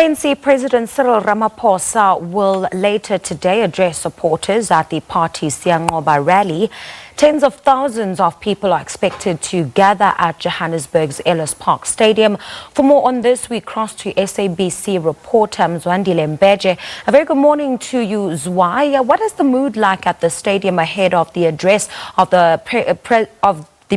ANC President Cyril Ramaphosa will later today address supporters at the party's Siyanqoba Rally. Tens of thousands of people are expected to gather at Johannesburg's Ellis Stadium. For more on this, we cross to SABC reporter Mzwandile Mbeje. A very good morning to you, Zwa. What is the mood like at the stadium ahead of the address of the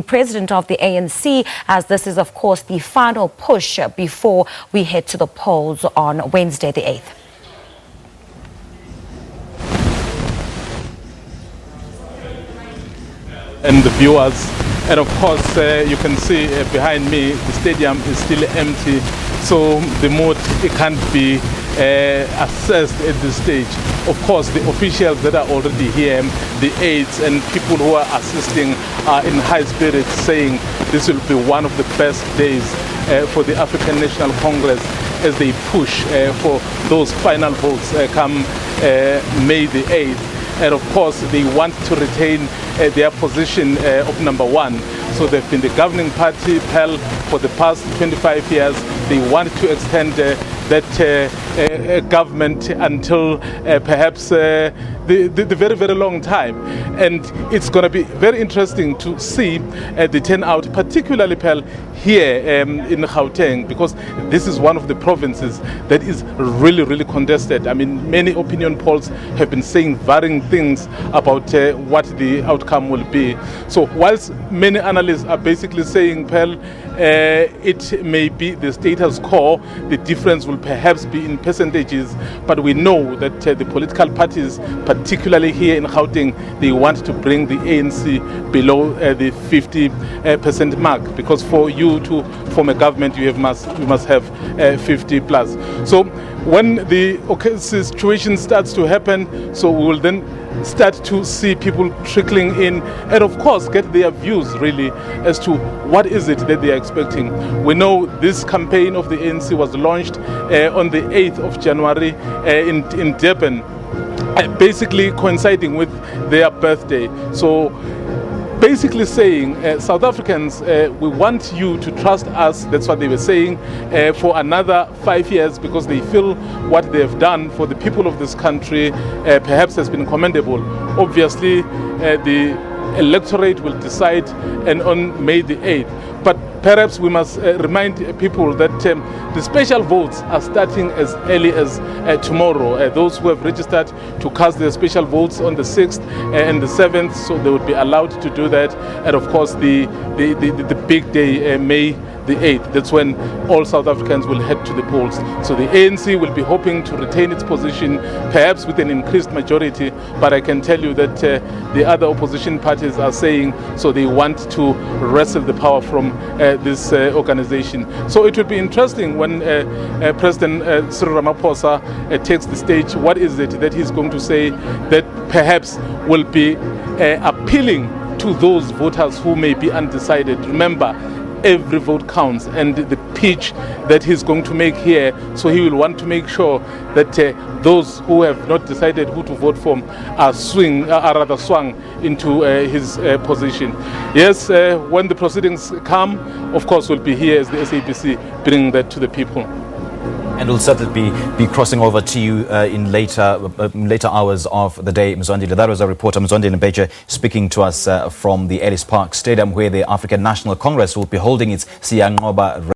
President of the ANC, as this is, of course, the final push before we head to the polls on Wednesday the 8th? And the viewers, and of course you can see behind me the stadium is still empty, so the mood, it can't be assessed at this stage. Of course, the officials that are already here, the aides and people who are assisting, are in high spirits, saying this will be one of the best days for the African National Congress as they push for those final votes come May the 8th. And of course, they want to retain their position of number one. So they've been the governing party, PEL, for the past 25 years. They want to extend that government until perhaps the very, very long time. And it's going to be very interesting to see the turnout, particularly PEL here in Gauteng, because this is one of the provinces that is really, really contested. I mean, many opinion polls have been saying varying things about what the outcome will be. So whilst many analysts are basically saying, PEL, it may be the status quo, the difference will perhaps be in percentages, but we know that the political parties, particularly here in Gauteng, they want to bring the ANC below the 50% mark, because for you to form a government, you must have 50 plus. So when the situation starts to happen, so we will then start to see people trickling in and of course get their views really as to what is it that they are expecting. We know this campaign of the ANC was launched on the 8th of January in Durban, basically coinciding with their birthday. So basically saying, South Africans, we want you to trust us. That's what they were saying, for another 5 years, because they feel what they have done for the people of this country perhaps has been commendable. Obviously, the electorate will decide and on May the 8th. But perhaps we must remind people that the special votes are starting as early as tomorrow. Those who have registered to cast their special votes on the 6th and the 7th, so they would be allowed to do that. And of course, the big day, May the 8th, that's when all South Africans will head to the polls. So the ANC will be hoping to retain its position, perhaps with an increased majority, but I can tell you that the other opposition parties are saying, so they want to wrestle the power from this organization. So it will be interesting when President Cyril Ramaphosa takes the stage. What is it that he's going to say that perhaps will be appealing to those voters who may be undecided? Remember, every vote counts, and the pitch that he's going to make here, so he will want to make sure that those who have not decided who to vote for are swung into his position. Yes, when the proceedings come, of course we'll be here as the SABC bringing that to the people. And we'll certainly be crossing over to you in later hours of the day, Mzwandile. That was our reporter, Mzwandile Mbeje, speaking to us from the Ellis Stadium, where the African National Congress will be holding its Siyanqoba Rally.